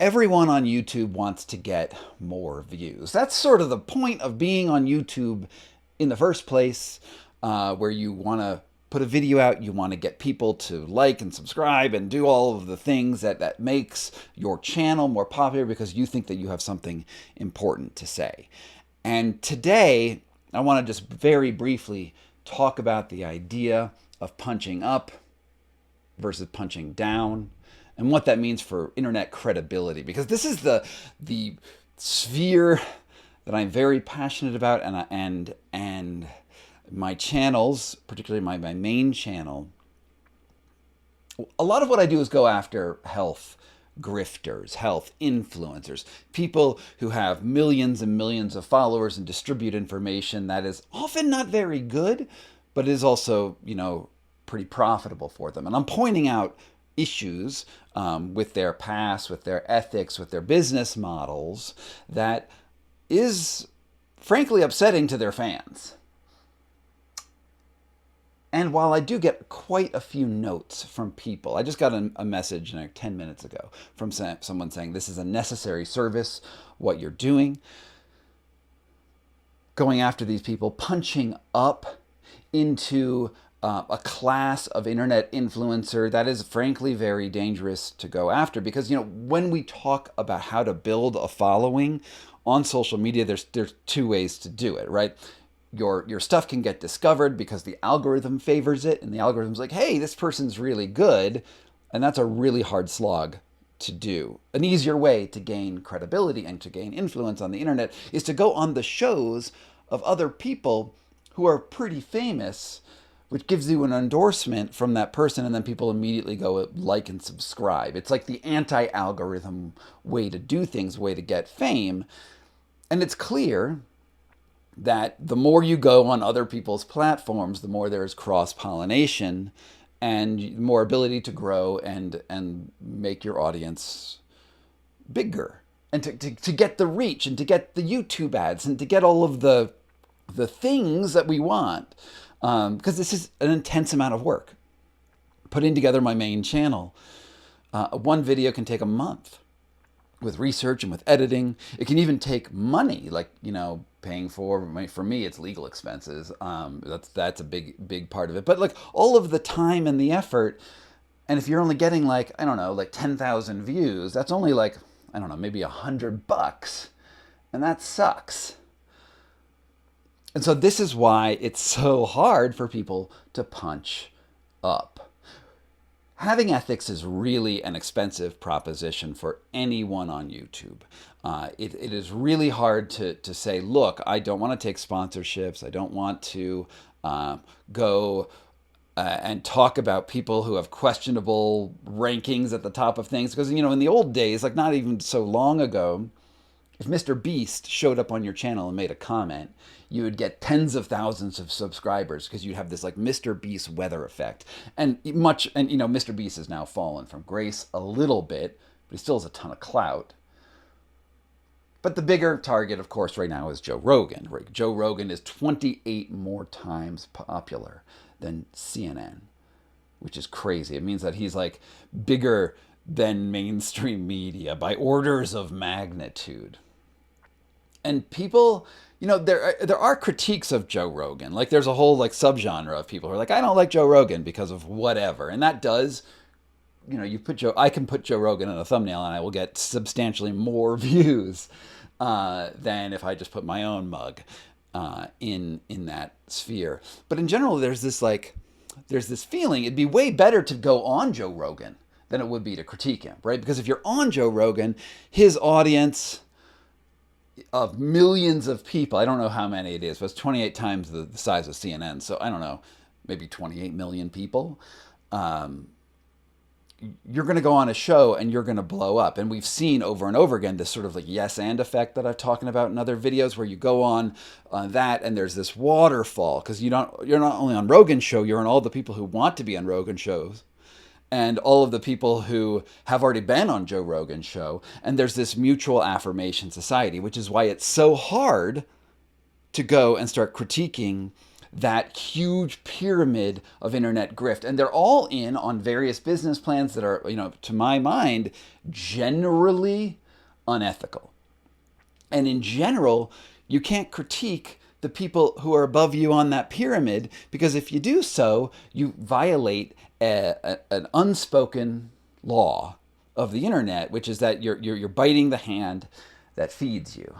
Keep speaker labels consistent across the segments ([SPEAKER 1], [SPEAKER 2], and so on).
[SPEAKER 1] everyone on YouTube wants to get more views. That's sort of the point of being on YouTube in the first place, where you want to put a video out, you want to get people to like and subscribe and do all of the things that makes your channel more popular because you think that you have something important to say. And today, I want to just very briefly talk about the idea of punching up versus punching down and what that means for internet credibility, because this is the sphere that I'm very passionate about, and my channels, particularly my main channel, a lot of what I do is go after health grifters, health influencers, people who have millions and millions of followers and distribute information that is often not very good, but is also, pretty profitable for them. And I'm pointing out issues with their past, with their ethics, with their business models that is frankly upsetting to their fans. And while I do get quite a few notes from people, I just got a message 10 minutes ago from someone saying this is a necessary service, what you're doing, going after these people, punching up into a class of internet influencer that is frankly very dangerous to go after, because when we talk about how to build a following on social media, there's two ways to do it, right? Your stuff can get discovered because the algorithm favors it, and the algorithm's like, hey, this person's really good, and that's a really hard slog to do. An easier way to gain credibility and to gain influence on the internet is to go on the shows of other people who are pretty famous, which gives you an endorsement from that person, and then people immediately go like and subscribe. It's like the anti-algorithm way to do things, way to get fame. And it's clear that the more you go on other people's platforms, the more there is cross-pollination and more ability to grow and make your audience bigger, and to get the reach and to get the YouTube ads and to get all of the things that we want. Because this is an intense amount of work. Putting together my main channel, one video can take a month with research and with editing. It can even take money, like, paying for me, it's legal expenses. That's a big part of it. But like all of the time and the effort, and if you're only getting like 10,000 views, that's only like, maybe $100, and that sucks. And so this is why it's so hard for people to punch up. Having ethics is really an expensive proposition for anyone on YouTube. It is really hard to say, look, I don't want to take sponsorships. I don't want to go and talk about people who have questionable rankings at the top of things. Because, in the old days, like not even so long ago, if Mr. Beast showed up on your channel and made a comment, you would get tens of thousands of subscribers because you'd have this like Mr. Beast weather effect. And Mr. Beast has now fallen from grace a little bit, but he still has a ton of clout. But the bigger target, of course, right now is Joe Rogan. Right? Joe Rogan is 28 more times popular than CNN, which is crazy. It means that he's like bigger than mainstream media by orders of magnitude. And people, there are critiques of Joe Rogan. Like there's a whole like subgenre of people who are like, I don't like Joe Rogan because of whatever. And that does, I can put Joe Rogan in a thumbnail and I will get substantially more views than if I just put my own mug in that sphere. But in general, there's this feeling it'd be way better to go on Joe Rogan than it would be to critique him, right? Because if you're on Joe Rogan, his audience of millions of people, I don't know how many it is, but it's 28 times the size of CNN. So I don't know, maybe 28 million people. You're going to go on a show and you're going to blow up. And we've seen over and over again this sort of like yes and effect that I've talking about in other videos, where you go on that and there's this waterfall, because you're not only on Rogan's show, you're on all the people who want to be on Rogan shows and all of the people who have already been on Joe Rogan's show. And there's this mutual affirmation society, which is why it's so hard to go and start critiquing that huge pyramid of internet grift. And they're all in on various business plans that are, to my mind, generally unethical. And in general, you can't critique the people who are above you on that pyramid, because if you do so, you violate an unspoken law of the internet, which is that you're biting the hand that feeds you.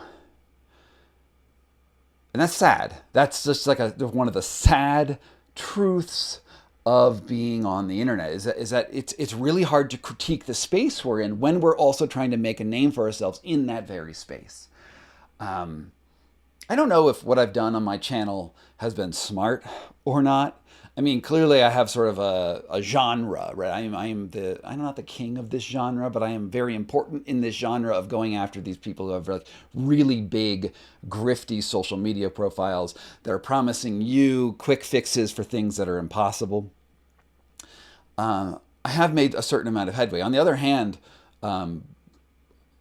[SPEAKER 1] And that's sad. That's just like one of the sad truths of being on the internet, is that it's really hard to critique the space we're in when we're also trying to make a name for ourselves in that very space. I don't know if what I've done on my channel has been smart or not. I mean, clearly I have sort of a genre, right? I'm not the king of this genre, but I am very important in this genre of going after these people who have like really big, grifty social media profiles that are promising you quick fixes for things that are impossible. I have made a certain amount of headway. On the other hand,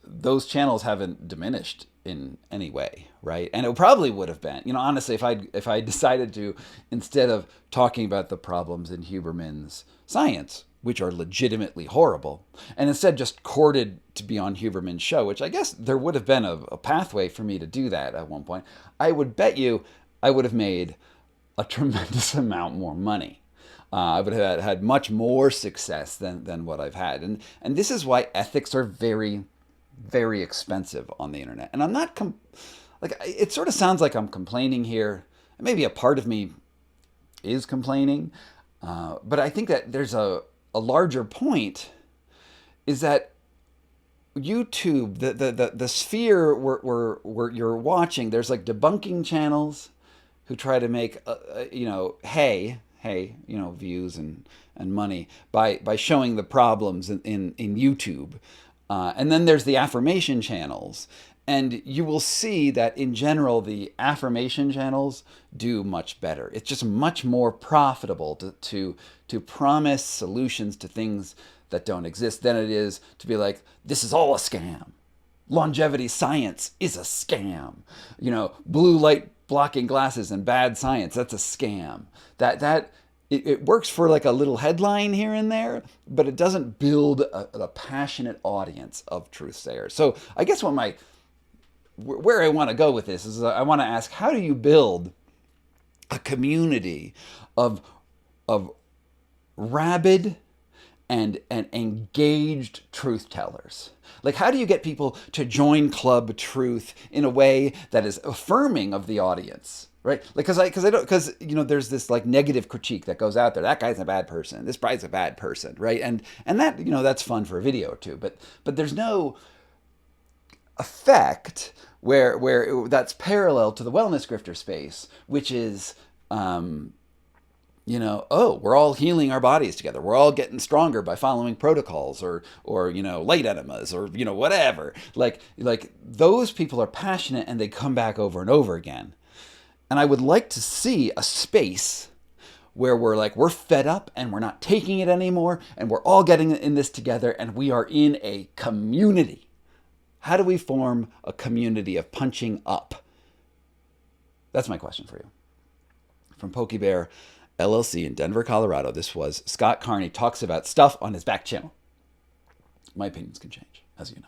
[SPEAKER 1] those channels haven't diminished in any way, right? And it probably would have been, honestly, if I decided to, instead of talking about the problems in Huberman's science, which are legitimately horrible, and instead just courted to be on Huberman's show, which I guess there would have been a pathway for me to do that at one point, I would bet you I would have made a tremendous amount more money. I would have had much more success than what I've had. And this is why ethics are very, very expensive on the internet. And I'm not, it sort of sounds like I'm complaining here. Maybe a part of me is complaining. But I think that there's a larger point, is that YouTube, the sphere where you're watching, there's like debunking channels who try to make, views and money by showing the problems in YouTube. And then there's the affirmation channels. And you will see that in general, the affirmation channels do much better. It's just much more profitable to promise solutions to things that don't exist than it is to be like, this is all a scam. Longevity science is a scam. Blue light blocking glasses and bad science, that's a scam. It works for like a little headline here and there, but it doesn't build a passionate audience of truthsayers. So I guess where I want to go with this is I want to ask, how do you build a community of rabid and engaged truth tellers? Like, how do you get people to join Club Truth in a way that is affirming of the audience, right? Like, because there's this like negative critique that goes out there. That guy's a bad person. This guy's a bad person, right? And that that's fun for a video or two, but there's no effect where that's parallel to the wellness grifter space, which is we're all healing our bodies together. We're all getting stronger by following protocols or light enemas or whatever. Like those people are passionate and they come back over and over again. And I would like to see a space where we're fed up and we're not taking it anymore and we're all getting in this together and we are in a community. How do we form a community of punching up? That's my question for you. From Pokey Bear LLC in Denver, Colorado, this was Scott Carney talks about stuff on his back channel. My opinions can change, as you know.